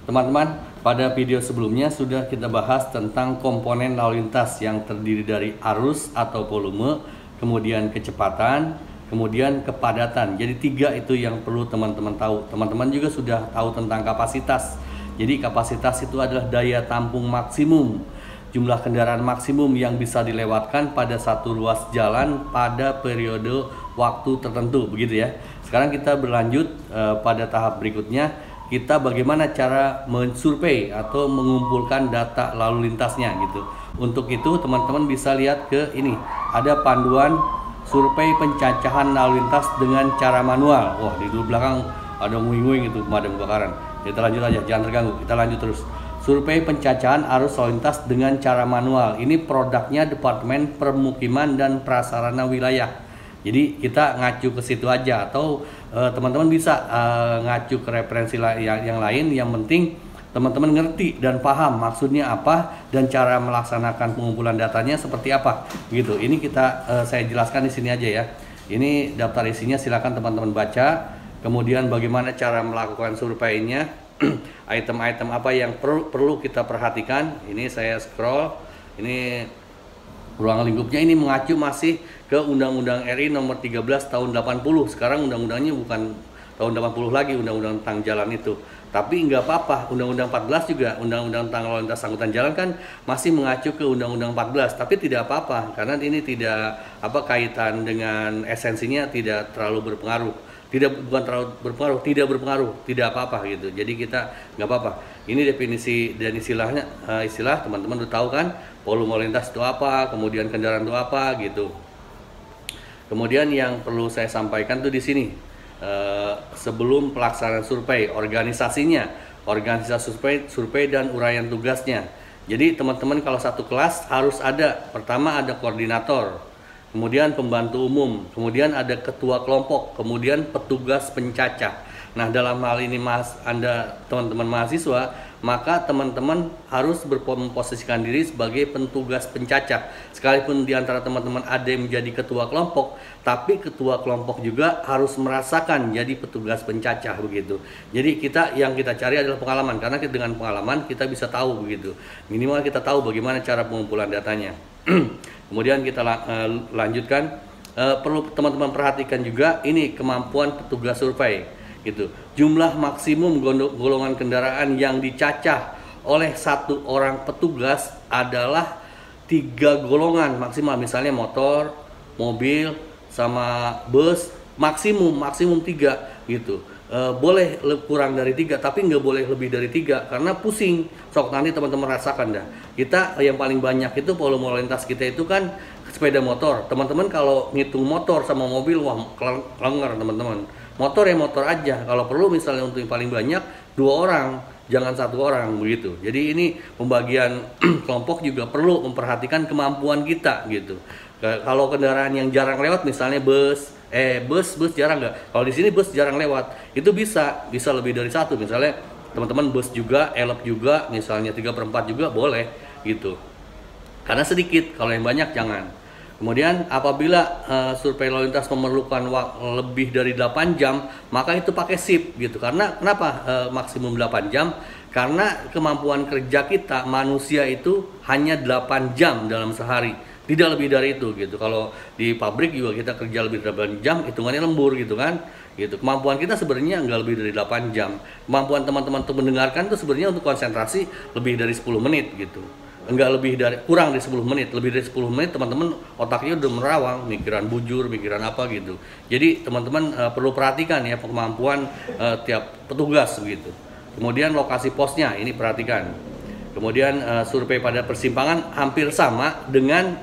Teman-teman, pada video sebelumnya sudah kita bahas tentang komponen lalu lintas yang terdiri dari arus atau volume, kemudian kecepatan, kemudian kepadatan. Jadi tiga itu yang perlu teman-teman tahu. Teman-teman juga sudah tahu tentang kapasitas. Jadi kapasitas itu adalah daya tampung maksimum, jumlah kendaraan maksimum yang bisa dilewatkan pada satu ruas jalan pada periode waktu tertentu, begitu ya. Sekarang kita berlanjut pada tahap berikutnya. Kita bagaimana cara mensurvei atau mengumpulkan data lalu lintasnya gitu. Untuk itu teman-teman bisa lihat ke ini, ada panduan survei pencacahan lalu lintas dengan cara manual. Wah, di belakang ada nguing-nguing itu pemadam kebakaran. Kita lanjut aja, jangan terganggu. Kita lanjut terus. Survei pencacahan arus lalu lintas dengan cara manual. Ini produknya Departemen Permukiman dan Prasarana Wilayah. Jadi kita ngacu ke situ aja, atau teman-teman bisa ngacu ke referensi yang lain. Yang penting teman-teman ngerti dan paham maksudnya apa dan cara melaksanakan pengumpulan datanya seperti apa gitu. Ini saya jelaskan di sini aja ya. Ini daftar isinya, silakan teman-teman baca. Kemudian bagaimana cara melakukan surveinya, item-item apa yang perlu kita perhatikan. Ini saya scroll, ini ruang lingkupnya ini mengacu masih ke Undang-Undang RI nomor 13 tahun 80. Sekarang undang-undangnya bukan tahun 80 lagi, undang-undang tentang jalan itu. Tapi nggak apa-apa, Undang-Undang 14 juga, Undang-Undang tentang lalu lintas angkutan jalan kan masih mengacu ke Undang-Undang 14. Tapi tidak apa-apa, karena ini tidak kaitan dengan esensinya, tidak terlalu berpengaruh. Bukan terlalu berpengaruh, tidak berpengaruh, tidak apa-apa gitu. Jadi kita nggak apa-apa. Ini definisi dan istilah teman-teman udah tahu kan, volume lalu lintas itu apa, kemudian kendaraan itu apa gitu. Kemudian yang perlu saya sampaikan tuh di sini, sebelum pelaksanaan survei, organisasi survei dan uraian tugasnya. Jadi teman-teman kalau satu kelas harus ada, pertama ada koordinator, kemudian pembantu umum, kemudian ada ketua kelompok, kemudian petugas pencacah. Nah, dalam hal ini Anda teman-teman mahasiswa, maka teman-teman harus memposisikan diri sebagai petugas pencacah. Sekalipun di antara teman-teman ada yang menjadi ketua kelompok, tapi ketua kelompok juga harus merasakan jadi petugas pencacah begitu. Jadi yang kita cari adalah pengalaman, karena dengan pengalaman kita bisa tahu begitu. Minimal kita tahu bagaimana cara pengumpulan datanya. Kemudian kita lanjutkan, perlu teman-teman perhatikan juga ini kemampuan petugas survei gitu. Jumlah maksimum golongan kendaraan yang dicacah oleh satu orang petugas adalah 3 golongan maksimal. Misalnya motor, mobil, sama bus, maksimum 3 gitu. Boleh kurang dari 3, tapi nggak boleh lebih dari 3 karena pusing. Sok nanti teman-teman rasakan dah. Kita yang paling banyak itu volume lalu lintas kita itu kan sepeda motor. Teman-teman kalau ngitung motor sama mobil, wah kelengar teman-teman. Motor ya motor aja. Kalau perlu misalnya untuk yang paling banyak 2 orang, jangan 1 orang begitu. Jadi ini pembagian kelompok juga perlu memperhatikan kemampuan kita gitu. Kalau kendaraan yang jarang lewat, misalnya bus jarang nggak? Kalau di sini bus jarang lewat, itu bisa lebih dari 1. Misalnya teman-teman bus juga, elep juga, misalnya 3/4 juga boleh gitu. Karena sedikit, kalau yang banyak jangan. Kemudian apabila survei lalu lintas memerlukan lebih dari 8 jam, maka itu pakai shift gitu. Karena kenapa maksimum 8 jam? Karena kemampuan kerja kita manusia itu hanya 8 jam dalam sehari. Tidak lebih dari itu gitu. Kalau di pabrik juga kita kerja lebih dari 8 jam, hitungannya lembur gitu kan. Gitu. Kemampuan kita sebenarnya nggak lebih dari 8 jam. Kemampuan teman-teman untuk mendengarkan itu sebenarnya untuk konsentrasi lebih dari 10 menit gitu. Kurang dari 10 menit. Lebih dari 10 menit teman-teman otaknya udah menerawang, mikiran bujur, mikiran apa gitu. Jadi teman-teman perlu perhatikan ya kemampuan tiap petugas begitu. Kemudian lokasi posnya ini perhatikan. Kemudian survei pada persimpangan hampir sama dengan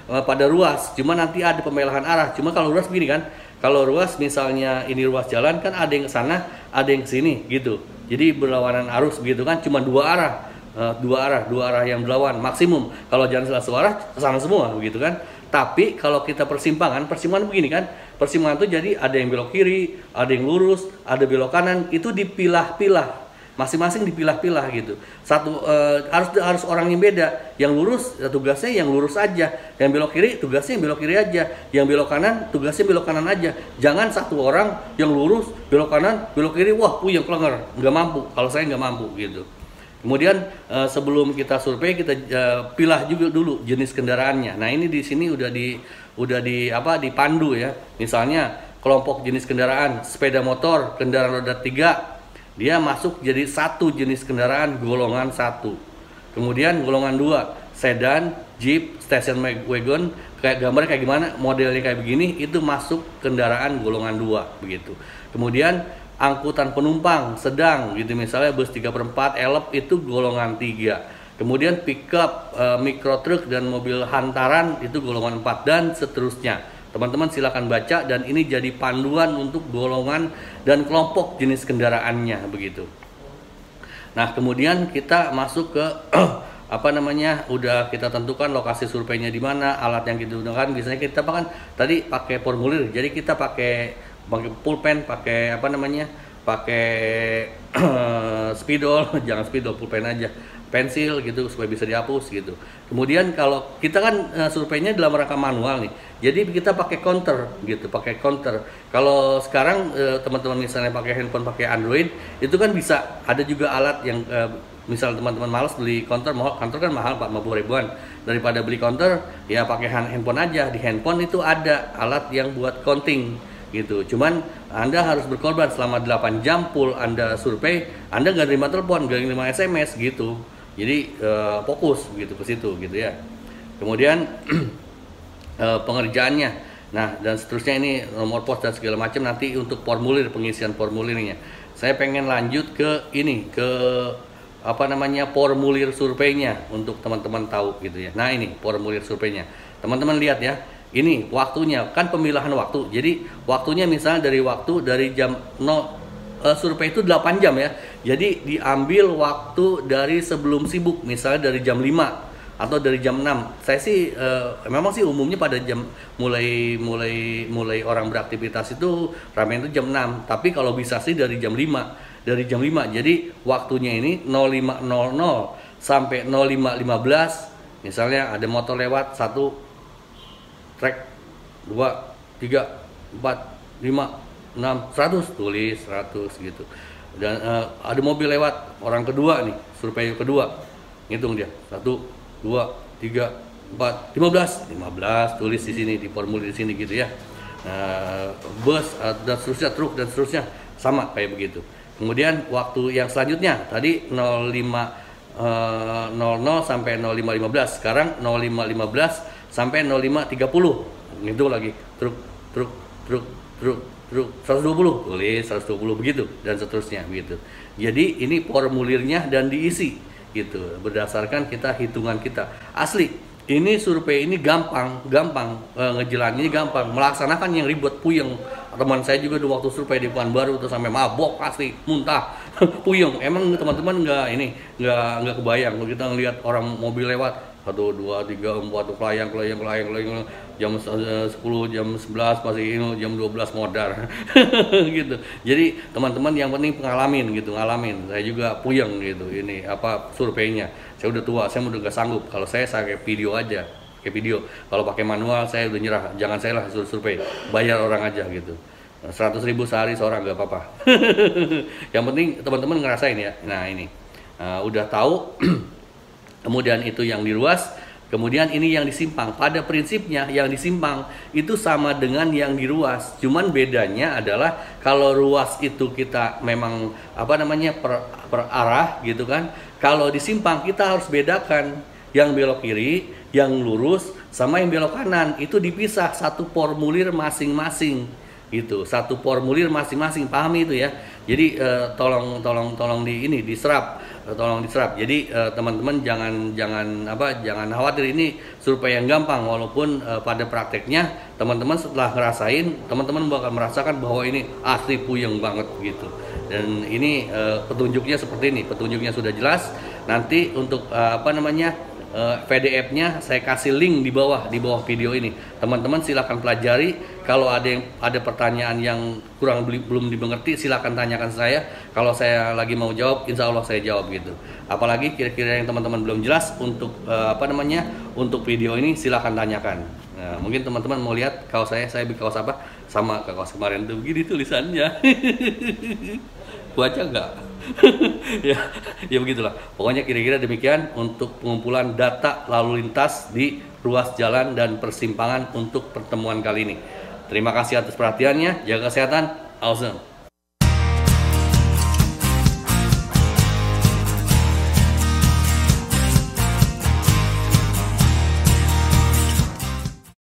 pada ruas, cuma nanti ada pembelahan arah. Cuma kalau ruas begini kan, kalau ruas misalnya ini ruas jalan kan ada yang ke sana, ada yang ke sini gitu. Jadi berlawanan arus begitu kan, cuma 2 arah. Dua arah yang berlawan maksimum. Kalau jalan satu arah sama semua begitu kan. Tapi kalau kita persimpangan begini kan, persimpangan itu jadi ada yang belok kiri, ada yang lurus, ada belok kanan, itu dipilah-pilah. masing-masing dipilah-pilah gitu. Satu harus orang yang beda. Yang lurus tugasnya yang lurus aja, yang belok kiri tugasnya yang belok kiri aja, yang belok kanan tugasnya belok kanan aja. Jangan satu orang yang lurus belok kanan belok kiri, wah puyeng klenger, nggak mampu. Kalau saya nggak mampu gitu. Kemudian sebelum kita survei kita pilah juga dulu jenis kendaraannya. Nah ini di sini udah dipandu ya. Misalnya kelompok jenis kendaraan sepeda motor, kendaraan roda 3, dia masuk jadi satu jenis kendaraan golongan 1. Kemudian golongan 2 sedan, jeep, station wagon, kayak gambarnya kayak gimana, modelnya kayak begini, itu masuk kendaraan golongan 2 begitu. Kemudian angkutan penumpang sedang gitu, misalnya bus 3/4 elep itu golongan 3. Kemudian pickup, mikro truk dan mobil hantaran itu golongan 4 dan seterusnya. Teman-teman silakan baca dan ini jadi panduan untuk golongan dan kelompok jenis kendaraannya begitu. Nah, kemudian kita masuk ke udah kita tentukan lokasi surveinya di mana, alat yang kita gunakan. Biasanya kita tadi pakai formulir. Jadi kita pakai pulpen, pakai spidol, jangan spidol, pulpen aja, pensil gitu supaya bisa dihapus gitu. Kemudian kalau kita kan surveinya dalam rangka manual nih, jadi kita pakai counter gitu, pakai counter. Kalau sekarang teman-teman misalnya pakai handphone, pakai Android, itu kan bisa ada juga alat yang misal teman-teman malas beli counter, counter kan mahal 40 ribuan, daripada beli counter ya pakai handphone aja. Di handphone itu ada alat yang buat counting gitu. Cuman Anda harus berkorban selama 8 jam full Anda survei, Anda nggak terima telepon, nggak terima SMS gitu. Jadi fokus gitu ke situ gitu ya. Kemudian pengerjaannya, nah dan seterusnya ini nomor pos dan segala macam nanti untuk formulir, pengisian formulirnya. Saya pengen lanjut ke ini, ke formulir surveinya untuk teman-teman tahu gitu ya. Nah ini formulir surveinya, teman-teman lihat ya. Ini waktunya, kan pemilahan waktu. Jadi waktunya misalnya dari jam 0, survei itu 8 jam ya. Jadi diambil waktu dari sebelum sibuk, misalnya dari jam 5 atau dari jam 6. Saya sih memang sih umumnya pada jam mulai orang beraktivitas itu ramai itu jam 6. Tapi kalau bisa sih dari jam 5. Jadi waktunya ini 05.00 sampai 05.15. Misalnya ada motor lewat 1 trek 2, 3, 4, 5, 6, 100, tulis 100 gitu. Dan ada mobil lewat, orang kedua nih, survei kedua, ngitung dia 1, 2, 3, 4, 15, tulis di sini, di formulir di sini gitu ya. Bus dan seterusnya, truk dan seterusnya sama kayak begitu. Kemudian waktu yang selanjutnya tadi 05.00 sampai 05.15, sekarang 05.15 sampai 05.30, gitu lagi, truk 120, tulis 120 begitu dan seterusnya begitu. Jadi ini formulirnya dan diisi gitu berdasarkan hitungan kita. Asli ini survei ini gampang ngejalaninnya gampang, melaksanakan yang ribet puyeng. Teman saya juga waktu survei di Pekanbaru tuh sampai mabok, pasti muntah puyeng. Emang teman-teman nggak kebayang kalau kita ngelihat orang mobil lewat 1, 2, 3, 4 kelayang jam 10, jam 11 masih ini, jam 12 modar gitu. Jadi teman-teman yang penting ngalamin. Saya juga puyeng gitu ini surveinya. Saya udah tua, saya udah gak sanggup. Kalau saya kayak video aja, Kalau pakai manual saya udah nyerah. Jangan saya lah survei, bayar orang aja gitu. 100.000 sehari seorang gak apa-apa. Yang penting teman-teman ngerasain ya. Nah ini udah tahu. Kemudian itu yang diruas, kemudian ini yang disimpang. Pada prinsipnya yang disimpang itu sama dengan yang diruas. Cuman bedanya adalah kalau ruas itu kita memang per arah gitu kan. Kalau disimpang kita harus bedakan yang belok kiri, yang lurus sama yang belok kanan. Itu dipisah satu formulir masing-masing. Gitu, satu formulir masing-masing, pahami itu ya. Jadi tolong diserap. Jadi teman-teman jangan khawatir, ini survei yang gampang, walaupun pada prakteknya teman-teman setelah ngerasain, teman-teman bakal merasakan bahwa ini asli puyeng banget gitu. Dan ini petunjuknya seperti ini, petunjuknya sudah jelas. Nanti untuk PDF-nya saya kasih link di bawah video ini. Teman-teman silahkan pelajari. Kalau ada pertanyaan yang belum dimengerti, silahkan tanyakan saya. Kalau saya lagi mau jawab, insya Allah saya jawab gitu. Apalagi kira-kira yang teman-teman belum jelas untuk untuk video ini, silahkan tanyakan. Nah, mungkin teman-teman mau lihat kaos saya bikin kaos apa? Sama kaos kemarin tuh, begini tulisannya. Baca nggak? ya begitulah. Pokoknya kira-kira demikian untuk pengumpulan data lalu lintas di ruas jalan dan persimpangan untuk pertemuan kali ini. Terima kasih atas perhatiannya. Jaga kesehatan. Awesome.